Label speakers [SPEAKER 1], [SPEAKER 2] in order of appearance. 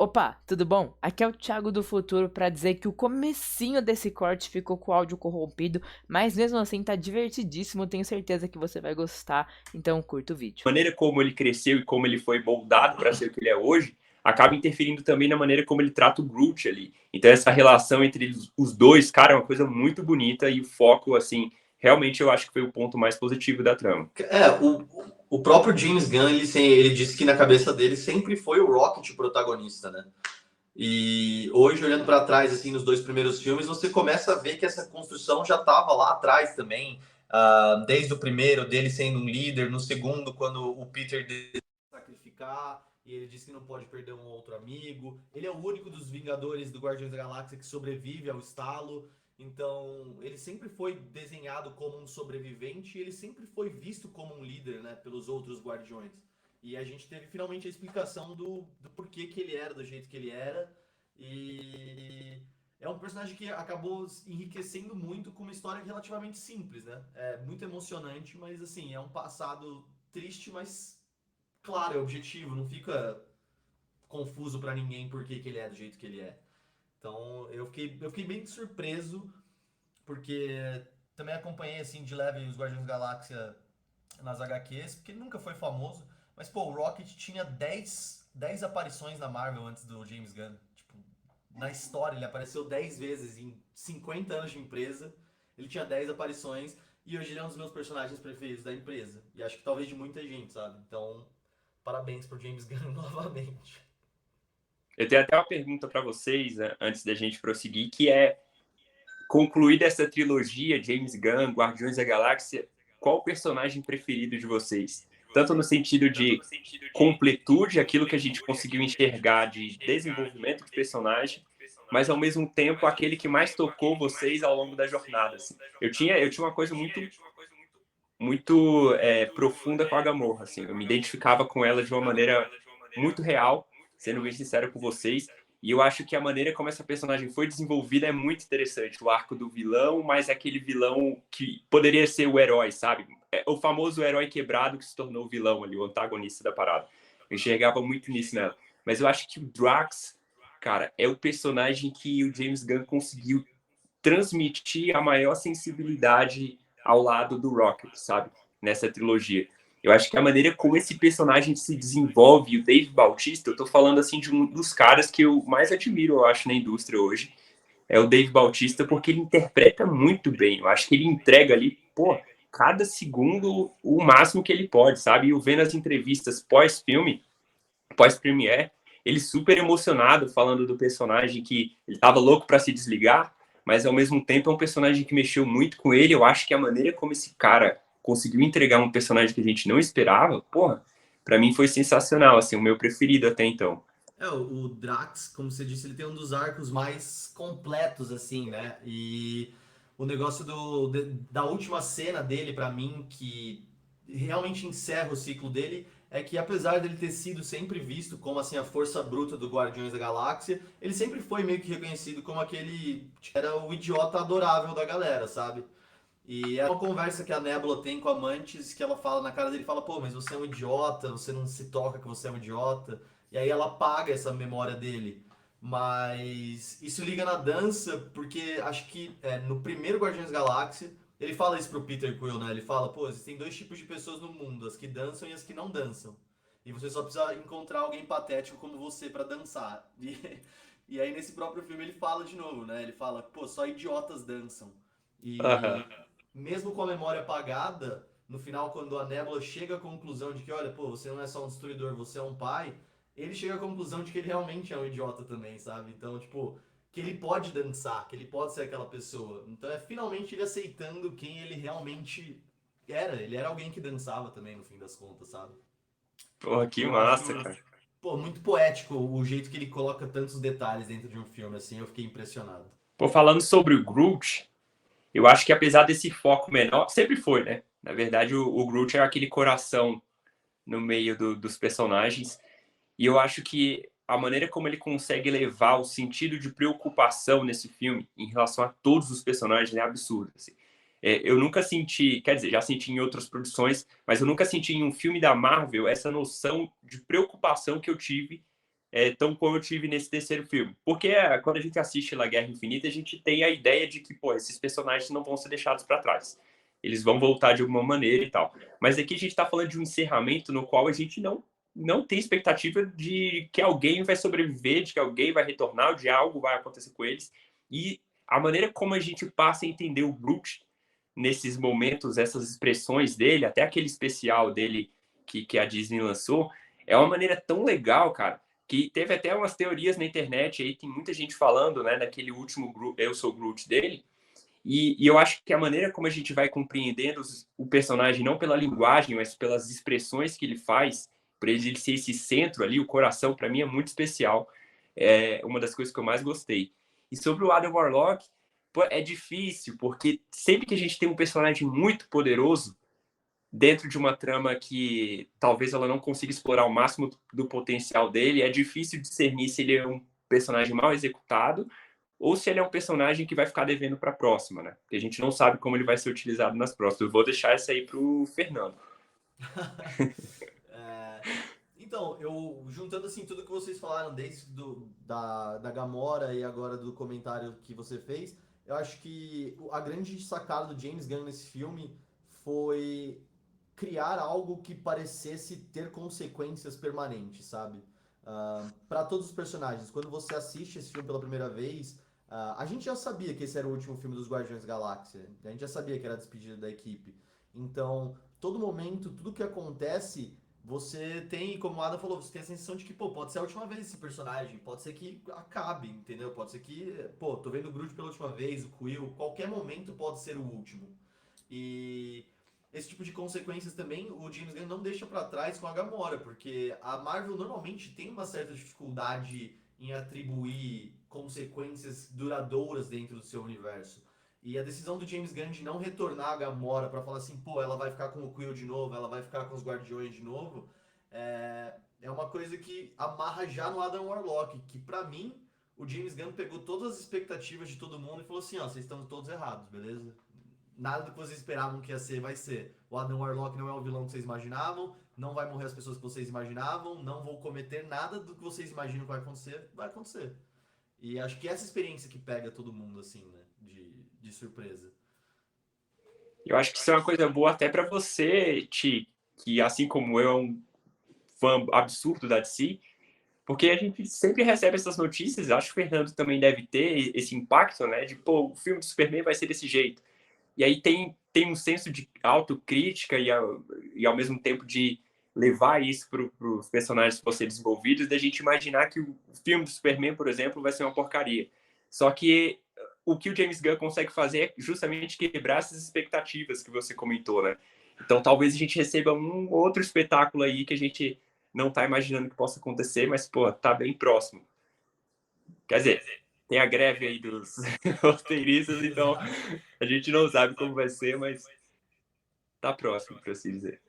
[SPEAKER 1] Opa, tudo bom? Aqui é o Thiago do Futuro para dizer que o comecinho desse corte ficou com o áudio corrompido, mas mesmo assim tá divertidíssimo, tenho certeza que você vai gostar, então curta o vídeo.
[SPEAKER 2] A maneira como ele cresceu e como ele foi moldado para ser o que ele é hoje, acaba interferindo também na maneira como ele trata o Groot ali. Então essa relação entre os dois, cara, é uma coisa muito bonita e o foco, assim, realmente eu acho que foi o ponto mais positivo da trama.
[SPEAKER 3] O próprio James Gunn, ele disse que na cabeça dele sempre foi o Rocket o protagonista, né? E hoje, olhando para trás, assim, nos dois primeiros filmes, você começa a ver que essa construção já estava lá atrás também, desde o primeiro, dele sendo um líder, no segundo, quando o Peter decide sacrificar, e ele diz que não pode perder um outro amigo. Ele é o único dos Vingadores do Guardiões da Galáxia que sobrevive ao estalo. Então, ele sempre foi desenhado como um sobrevivente e ele sempre foi visto como um líder, né, pelos outros Guardiões. E a gente teve finalmente a explicação do porquê que ele era do jeito que ele era. E é um personagem que acabou enriquecendo muito com uma história relativamente simples, né? É muito emocionante, mas assim, é um passado triste, mas claro, é objetivo, não fica confuso pra ninguém por que ele é do jeito que ele é. Então eu fiquei bem surpreso, porque também acompanhei assim de leve os Guardiões da Galáxia nas HQs, porque ele nunca foi famoso. Mas, pô, o Rocket tinha dez aparições na Marvel antes do James Gunn. Tipo, na história, ele apareceu 10 vezes em 50 anos de empresa. Ele tinha 10 aparições e hoje ele é um dos meus personagens preferidos da empresa. E acho que talvez de muita gente, sabe? Então, parabéns pro James Gunn novamente.
[SPEAKER 2] Eu tenho até uma pergunta para vocês, né, antes da gente prosseguir, que é, concluída essa trilogia, James Gunn, Guardiões da Galáxia, qual o personagem preferido de vocês? Tanto no sentido de completude, aquilo que a gente conseguiu enxergar de desenvolvimento de personagem, mas ao mesmo tempo aquele que mais tocou vocês ao longo da jornada. Assim. Eu tinha uma coisa muito profunda com a Gamorra. Assim. Eu me identificava com ela de uma maneira muito real, sendo bem sincero com vocês. E eu acho que a maneira como essa personagem foi desenvolvida é muito interessante. O arco do vilão, mas é aquele vilão que poderia ser o herói, sabe? É o famoso herói quebrado que se tornou o vilão ali, o antagonista da parada. Eu enxergava muito nisso nela. Mas eu acho que o Drax, cara, é o personagem que o James Gunn conseguiu transmitir a maior sensibilidade ao lado do Rocket, sabe? Nessa trilogia. Eu acho que a maneira como esse personagem se desenvolve, o Dave Bautista, eu tô falando assim de um dos caras que eu mais admiro, eu acho, na indústria hoje, é o Dave Bautista, porque ele interpreta muito bem. Eu acho que ele entrega ali, pô, cada segundo o máximo que ele pode, sabe? E eu vendo as entrevistas pós-filme, pós-premiere, ele super emocionado falando do personagem que ele tava louco para se desligar, mas ao mesmo tempo é um personagem que mexeu muito com ele. Eu acho que a maneira como esse cara conseguiu entregar um personagem que a gente não esperava, porra, para mim foi sensacional, assim, o meu preferido até então.
[SPEAKER 3] O Drax, como você disse, ele tem um dos arcos mais completos, assim, né? E o negócio da última cena dele, pra mim, que realmente encerra o ciclo dele, é que apesar dele ter sido sempre visto como, assim, a força bruta do Guardiões da Galáxia, ele sempre foi meio que reconhecido como aquele... Era o idiota adorável da galera, sabe? E é uma conversa que a Nebula tem com a Mantis, que ela fala na cara dele, fala, pô, mas você é um idiota, você não se toca que você é um idiota. E aí ela apaga essa memória dele. Mas isso liga na dança, porque acho que no primeiro Guardiões da Galáxia, ele fala isso pro Peter Quill, né? Ele fala, pô, existem dois tipos de pessoas no mundo, as que dançam e as que não dançam. E você só precisa encontrar alguém patético como você pra dançar. E aí nesse próprio filme ele fala de novo, né? Ele fala, pô, só idiotas dançam.
[SPEAKER 2] Aham.
[SPEAKER 3] E mesmo com a memória apagada, no final, quando a Nebula chega à conclusão de que, olha, pô, você não é só um destruidor, você é um pai, ele chega à conclusão de que ele realmente é um idiota também, sabe? Então, tipo, que ele pode dançar, que ele pode ser aquela pessoa. Então é finalmente ele aceitando quem ele realmente era. Ele era alguém que dançava também, no fim das contas, sabe?
[SPEAKER 2] Porra, que
[SPEAKER 3] Eu
[SPEAKER 2] massa,
[SPEAKER 3] acho,
[SPEAKER 2] cara.
[SPEAKER 3] pô, muito poético o jeito que ele coloca tantos detalhes dentro de um filme, assim, eu fiquei impressionado.
[SPEAKER 2] Pô, falando sobre o Groot, eu acho que apesar desse foco menor, sempre foi, né? Na verdade, o Groot é aquele coração no meio dos personagens. E eu acho que a maneira como ele consegue levar o sentido de preocupação nesse filme em relação a todos os personagens é absurdo. Assim. Eu nunca senti, quer dizer, já senti em outras produções, mas eu nunca senti em um filme da Marvel essa noção de preocupação que eu tive tão como eu tive nesse terceiro filme. Porque quando a gente assiste La Guerra Infinita, a gente tem a ideia de que, pô, esses personagens não vão ser deixados para trás. Eles vão voltar de alguma maneira e tal. Mas aqui a gente está falando de um encerramento no qual a gente não tem expectativa de que alguém vai sobreviver, de que alguém vai retornar, ou de algo vai acontecer com eles. E a maneira como a gente passa a entender o Groot nesses momentos, essas expressões dele, até aquele especial dele que a Disney lançou, é uma maneira tão legal, cara, que teve até umas teorias na internet aí, tem muita gente falando, né, naquele último Eu Sou Groot dele, e eu acho que a maneira como a gente vai compreendendo o personagem, não pela linguagem, mas pelas expressões que ele faz, para ele ser esse centro ali, o coração, para mim é muito especial. É uma das coisas que eu mais gostei. E sobre o Adam Warlock, pô, é difícil, porque sempre que a gente tem um personagem muito poderoso, dentro de uma trama que talvez ela não consiga explorar o máximo do potencial dele, é difícil discernir se ele é um personagem mal executado ou se ele é um personagem que vai ficar devendo para a próxima, né? Porque a gente não sabe como ele vai ser utilizado nas próximas. Eu vou deixar essa aí pro Fernando.
[SPEAKER 3] Então, eu juntando assim tudo que vocês falaram, desde da Gamora e agora do comentário que você fez, eu acho que a grande sacada do James Gunn nesse filme foi criar algo que parecesse ter consequências permanentes, sabe? Para todos os personagens. Quando você assiste esse filme pela primeira vez, a gente já sabia que esse era o último filme dos Guardiões da Galáxia. A gente já sabia que era a despedida da equipe. Então, todo momento, tudo que acontece, você tem, como o Adam falou, você tem a sensação de que, pô, pode ser a última vez esse personagem, pode ser que acabe, entendeu? Pode ser que, pô, tô vendo o Groot pela última vez, o Quill, qualquer momento pode ser o último. E esse tipo de consequências também o James Gunn não deixa pra trás com a Gamora, porque a Marvel normalmente tem uma certa dificuldade em atribuir consequências duradouras dentro do seu universo. E a decisão do James Gunn de não retornar a Gamora pra falar assim, pô, ela vai ficar com o Quill de novo, ela vai ficar com os Guardiões de novo, é uma coisa que amarra já no Adam Warlock, que pra mim o James Gunn pegou todas as expectativas de todo mundo e falou assim, ó, vocês estão todos errados, beleza? Nada do que vocês esperavam que ia ser, vai ser. O Adam Warlock não é o vilão que vocês imaginavam, não vai morrer as pessoas que vocês imaginavam, não vou cometer nada do que vocês imaginam que vai acontecer. E acho que essa experiência que pega todo mundo, assim, né, de surpresa.
[SPEAKER 2] Eu acho que isso é uma coisa boa até para você, Ti, que assim como eu é um fã absurdo da DC, porque a gente sempre recebe essas notícias, acho que o Fernando também deve ter esse impacto, né, de, pô, o filme do Superman vai ser desse jeito. E aí tem um senso de autocrítica e ao mesmo tempo de levar isso para os personagens que vão ser desenvolvidos, da gente imaginar que o filme do Superman, por exemplo, vai ser uma porcaria. Só que o que o James Gunn consegue fazer é justamente quebrar essas expectativas que você comentou, né? Então talvez a gente receba um outro espetáculo aí que a gente não está imaginando que possa acontecer, mas, pô, tá bem próximo. Quer dizer, tem a greve aí dos roteiristas, então
[SPEAKER 3] Exato.
[SPEAKER 2] a gente não sabe como vai ser, mas tá próximo, para assim dizer.